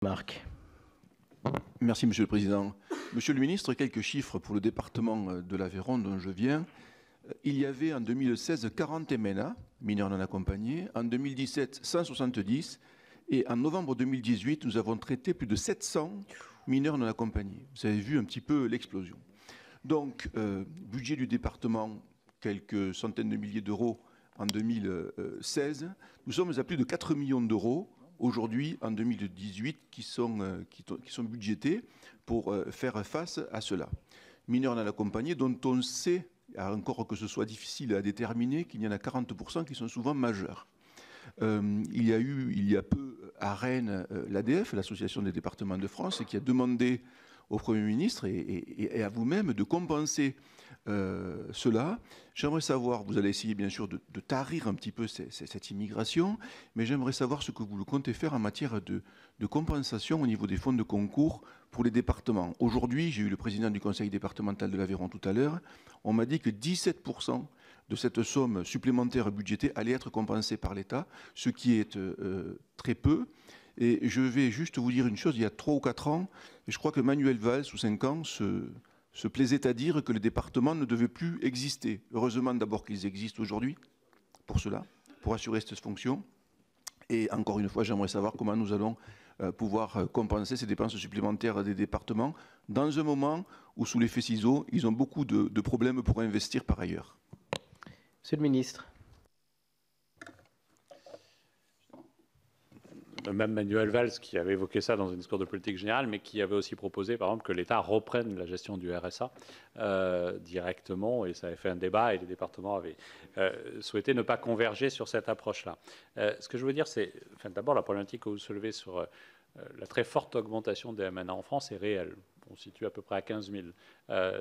Marc. Merci, Monsieur le Président. Monsieur le Ministre, quelques chiffres pour le département de l'Aveyron dont je viens. Il y avait en 2016 40 MNA, mineurs non accompagnés. En 2017, 170. Et en novembre 2018, nous avons traité plus de 700 mineurs non accompagnés. Vous avez vu un petit peu l'explosion. Donc, budget du département, quelques centaines de milliers d'euros en 2016. Nous sommes à plus de 4 millions d'euros aujourd'hui, en 2018, qui sont budgétés pour faire face à cela. Mineurs non accompagnés dont on sait, encore que ce soit difficile à déterminer, qu'il y en a 40% qui sont souvent majeurs. Il y a eu, il y a peu, à Rennes, l'ADF, l'Association des départements de France, qui a demandé au Premier ministre et à vous-même de compenser cela. J'aimerais savoir, vous allez essayer bien sûr de tarir un petit peu cette immigration, mais j'aimerais savoir ce que vous comptez faire en matière de compensation au niveau des fonds de concours pour les départements. Aujourd'hui, j'ai eu le président du conseil départemental de l'Aveyron tout à l'heure, on m'a dit que 17% de cette somme supplémentaire budgétée allait être compensée par l'État, ce qui est très peu. Et je vais juste vous dire une chose, il y a 3 ou 4 ans, et je crois que Manuel Valls, sous 5 ans, se plaisait à dire que les départements ne devaient plus exister. Heureusement d'abord qu'ils existent aujourd'hui, pour cela, pour assurer cette fonction. Et encore une fois, j'aimerais savoir comment nous allons pouvoir compenser ces dépenses supplémentaires des départements dans un moment où, sous l'effet ciseaux, ils ont beaucoup de problèmes pour investir par ailleurs. Monsieur le ministre. Même Manuel Valls qui avait évoqué ça dans un discours de politique générale, mais qui avait aussi proposé, par exemple, que l'État reprenne la gestion du RSA directement, et ça avait fait un débat, et les départements avaient souhaité ne pas converger sur cette approche-là. Ce que je veux dire, c'est, enfin, d'abord, la problématique que vous soulevez sur la très forte augmentation des MNA en France est réelle. On se situe à peu près à 15 000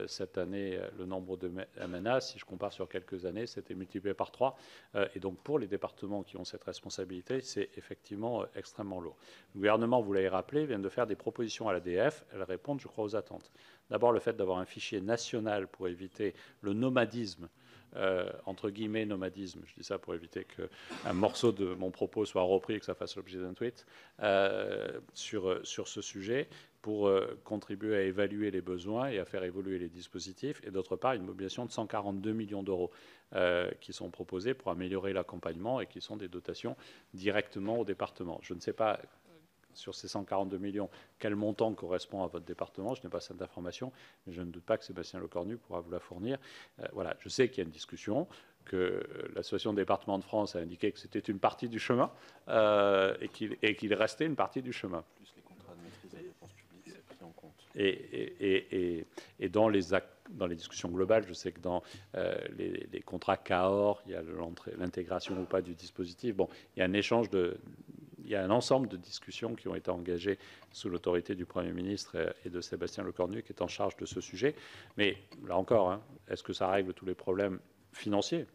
cette année, le nombre de MNA. Si je compare sur quelques années, c'était multiplié par 3. Et donc, pour les départements qui ont cette responsabilité, c'est effectivement extrêmement lourd. Le gouvernement, vous l'avez rappelé, vient de faire des propositions à l'ADF. Elles répondent, je crois, aux attentes. D'abord, le fait d'avoir un fichier national pour éviter le nomadisme, entre guillemets nomadisme, je dis ça pour éviter qu'un morceau de mon propos soit repris et que ça fasse l'objet d'un tweet, sur ce sujet, pour contribuer à évaluer les besoins et à faire évoluer les dispositifs, et d'autre part une mobilisation de 142 millions d'euros qui sont proposés pour améliorer l'accompagnement et qui sont des dotations directement au département. Je ne sais pas sur ces 142 millions, quel montant correspond à votre département? Je n'ai pas cette information, mais je ne doute pas que Sébastien Lecornu pourra vous la fournir. Voilà, je sais qu'il y a une discussion, que l'Association des départements de France a indiqué que c'était une partie du chemin et qu'il restait une partie du chemin. Plus les contrats de maîtrise de la dépense publique, c'est pris en compte. Et dans les discussions globales, je sais que dans les contrats CAOR, il y a l'intégration ou pas du dispositif. Bon, il y a un échange il y a un ensemble de discussions qui ont été engagées sous l'autorité du Premier ministre et de Sébastien Lecornu, qui est en charge de ce sujet. Mais là encore, hein, est-ce que ça règle tous les problèmes financiers?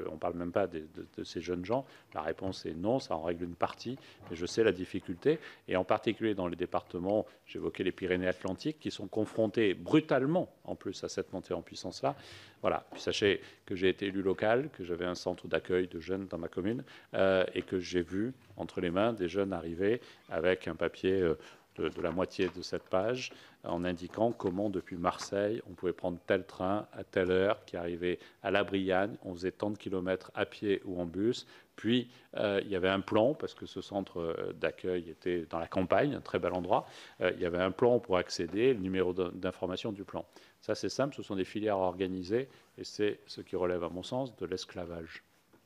On ne parle même pas de ces jeunes gens. La réponse est non, ça en règle une partie. Mais je sais la difficulté. Et en particulier dans les départements, j'évoquais les Pyrénées-Atlantiques, qui sont confrontés brutalement, en plus, à cette montée en puissance-là. Voilà. Puis sachez que j'ai été élu local, que j'avais un centre d'accueil de jeunes dans ma commune, et que j'ai vu entre les mains des jeunes arriver avec un papier de la moitié de cette page, en indiquant comment, depuis Marseille, on pouvait prendre tel train à telle heure qui arrivait à La Brianne. On faisait tant de kilomètres à pied ou en bus. Puis, il y avait un plan, parce que ce centre d'accueil était dans la campagne, un très bel endroit. Il y avait un plan pour accéder, le numéro d'information du plan. Ça, c'est simple, ce sont des filières organisées, et c'est ce qui relève, à mon sens, de l'esclavage.